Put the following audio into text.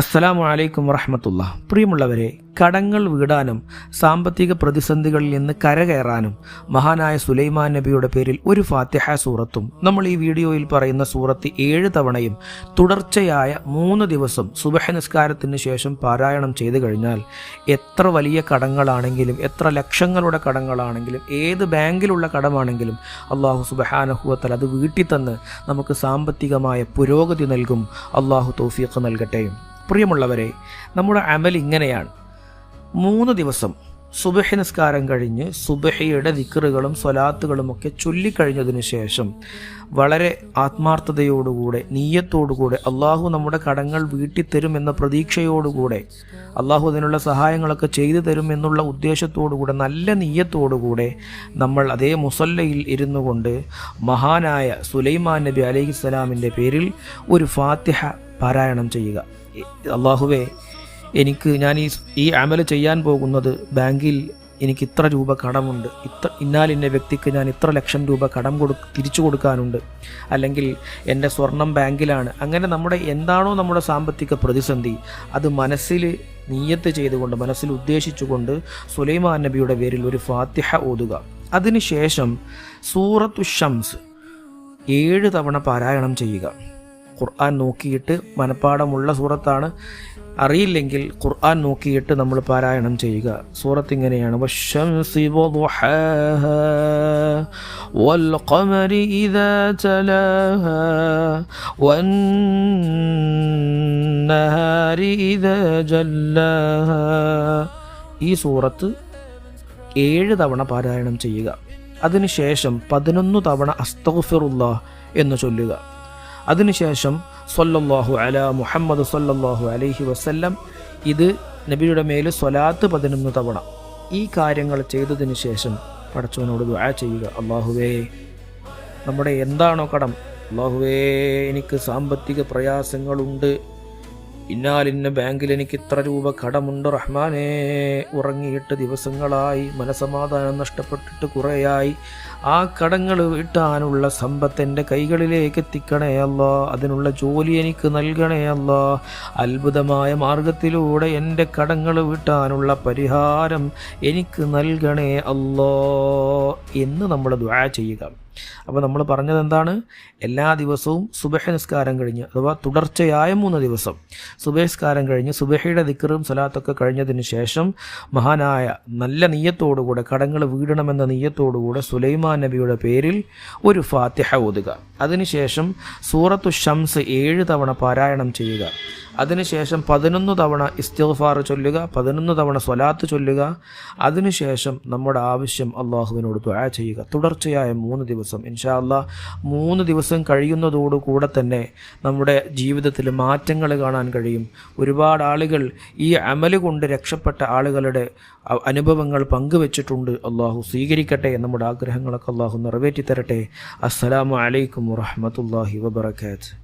അസ്സലാമു അലൈക്കും വറഹ്മത്തുള്ളാഹി. പ്രിയമുള്ളവരെ, കടങ്ങൾ വീടാനും സാമ്പത്തിക പ്രതിസന്ധികളിൽ നിന്ന് കരകയറാനും മഹാനായ സുലൈമാൻ നബിയുടെ പേരിൽ ഒരു ഫാത്തിഹ സൂറത്തും നമ്മൾ ഈ വീഡിയോയിൽ പറയുന്ന സൂറത്ത് 7 തവണയും തുടർച്ചയായ 3 ദിവസം സുബഹ് നിസ്കാരത്തിന് ശേഷം പാരായണം ചെയ്തു കഴിഞ്ഞാൽ എത്ര വലിയ കടങ്ങളാണെങ്കിലും എത്ര ലക്ഷങ്ങളുടെ കടങ്ങളാണെങ്കിലും ഏത് ബാങ്കിലുള്ള കടമാണെങ്കിലും അല്ലാഹു സുബ്ഹാനഹു വ തആല അത് വീട്ടി തന്ന് നമുക്ക് സാമ്പത്തികമായ പുരോഗതി നൽകും. അല്ലാഹു തൗഫീഖ് നൽകട്ടെ. പ്രിയമുള്ളവരെ, നമ്മുടെ അമൽ ഇങ്ങനെയാണ്. 3 ദിവസം സുബഹി നിസ്കാരം കഴിഞ്ഞ് സുബഹിയുടെ ദിക്റുകളും സ്വലാത്തുകളുമൊക്കെ ചൊല്ലിക്കഴിഞ്ഞതിന് ശേഷം വളരെ ആത്മാർത്ഥതയോടുകൂടെ നീയത്തോടുകൂടെ അള്ളാഹു നമ്മുടെ കടങ്ങൾ വീട്ടിത്തരുമെന്ന പ്രതീക്ഷയോടുകൂടെ അള്ളാഹു അതിനുള്ള സഹായങ്ങളൊക്കെ ചെയ്തു തരും എന്നുള്ള ഉദ്ദേശത്തോടുകൂടെ നല്ല നീയത്തോടുകൂടെ നമ്മൾ അതേ മുസല്ലയിൽ ഇരുന്നു കൊണ്ട് മഹാനായ സുലൈമാൻ നബി അലൈഹിസ്സലാമിൻ്റെ പേരിൽ ഒരു ഫാത്തിഹ പാരായണം ചെയ്യുക. അള്ളാഹുവേ, ഞാൻ ഈ അമൽ ചെയ്യാൻ പോകുന്നത് ബാങ്കിൽ എനിക്ക് ഇത്ര രൂപ കടമുണ്ട്, ഇന്നാലിന്ന വ്യക്തിക്ക് ഞാൻ ഇത്ര ലക്ഷം രൂപ കടം തിരിച്ചു കൊടുക്കാനുണ്ട്, അല്ലെങ്കിൽ എൻ്റെ സ്വർണം ബാങ്കിലാണ്. അങ്ങനെ എന്താണോ നമ്മുടെ സാമ്പത്തിക പ്രതിസന്ധി അത് മനസ്സിൽ നിയ്യത്ത് ചെയ്തുകൊണ്ട് മനസ്സിൽ ഉദ്ദേശിച്ചുകൊണ്ട് സുലൈമാൻ നബിയുടെ പേരിൽ ഒരു ഫാത്തിഹ ഓതുക. അതിനുശേഷം സൂറത്തു ഷംസ് 7 തവണ പാരായണം ചെയ്യുക. ഖുർആൻ നോക്കിയിട്ട്, മനപ്പാടമുള്ള സൂറത്താണ്, അറിയില്ലെങ്കിൽ ഖുർആൻ നോക്കിയിട്ട് നമ്മൾ പാരായണം ചെയ്യുക. സൂറത്ത് ഇങ്ങനെയാണ്: വശംസി വദുഹാഹാ വൽഖമരി ഇദാ തലാഹാ വന്നഹാരി ഇദാ ജല്ലാഹാ. ഈ സൂറത്ത് 7 തവണ പാരായണം ചെയ്യുക. അതിനുശേഷം 11 തവണ അസ്തഗ്ഫിറുല്ലാഹ് എന്ന് ചൊല്ലുക. അതിനുശേഷം സ്വല്ലല്ലാഹു അലാ മുഹമ്മദ് സ്വല്ലല്ലാഹു അലൈഹി വസല്ലം, ഇത് നബിയുടെ മേൽ സ്വലാത്ത് 11 തവണ. ഈ കാര്യങ്ങൾ ചെയ്തതിന് ശേഷം പടച്ചവനോട് ദുആ ചെയ്യുക. അല്ലാഹുവേ, നമ്മുടെ എന്താണോ കടം, അല്ലാഹുവേ എനിക്ക് സാമ്പത്തിക പ്രയാസങ്ങളുണ്ട്, ഇന്നാലിന്ന ബാങ്കിൽ എനിക്ക് ഇത്ര രൂപ കടമുണ്ട് റഹ്മാനേ, ഉറങ്ങിയിട്ട് ദിവസങ്ങളായി, മനസമാധാനം നഷ്ടപ്പെട്ടിട്ട് കുറേയായി, ആ കടങ്ങൾ വീട്ടാനുള്ള സമ്പത്ത് എൻ്റെ കൈകളിലേക്ക് എത്തിക്കണേ അല്ലാ, അതിനുള്ള ജോലി എനിക്ക് നൽകണേ അല്ലാ, അത്ഭുതമായ മാർഗത്തിലൂടെ എൻ്റെ കടങ്ങൾ വീട്ടാനുള്ള പരിഹാരം എനിക്ക് നൽകണേ അല്ലാ എന്ന് നമ്മൾ ദുആ ചെയ്യുക. അപ്പോൾ നമ്മൾ പറഞ്ഞത് എന്താണ്? എല്ലാ ദിവസവും സുബഹി നിസ്കാരം കഴിഞ്ഞ്, അഥവാ തുടർച്ചയായ 3 ദിവസം സുബഹി നിസ്കാരം കഴിഞ്ഞ് സുബഹിയുടെ ദിക്റും സ്വലാത്തൊക്കെ കഴിഞ്ഞതിന് ശേഷം മഹാനായ നല്ല നിയ്യത്തോടുകൂടെ കടങ്ങൾ വീടണമെന്ന നിയ്യത്തോടുകൂടെ സുലൈമാൻ നബിയുടെ പേരിൽ ഒരു ഫാത്തിഹ ഓതുക. അതിനുശേഷം സൂറത്തു ഷംസ് 7 തവണ പാരായണം ചെയ്യുക. അതിനുശേഷം 11 തവണ ഇസ്തിഗ്ഫാർ ചൊല്ലുക, 11 തവണ സ്വലാത്ത് ചൊല്ലുക. അതിനുശേഷം നമ്മുടെ ആവശ്യം അള്ളാഹുവിനോട് ദുആ ചെയ്യുക. തുടർച്ചയായ 3 ദിവസം ഇൻഷാ അല്ലാഹ്. 3 ദിവസം കഴിയുന്നതോടുകൂടെ തന്നെ നമ്മുടെ ജീവിതത്തിൽ മാറ്റങ്ങൾ കാണാൻ കഴിയും. ഒരുപാട് ആളുകൾ ഈ അമല് കൊണ്ട് രക്ഷപ്പെട്ട ആളുകളുടെ അനുഭവങ്ങൾ പങ്കുവെച്ചിട്ടുണ്ട്. അള്ളാഹു സ്വീകരിക്കട്ടെ. നമ്മുടെ ആഗ്രഹങ്ങളൊക്കെ അള്ളാഹു നിറവേറ്റി തരട്ടെ. അസ്സലാമു അലൈക്കും വറഹ്മത്തുള്ളാഹി വബറകാതുഹു.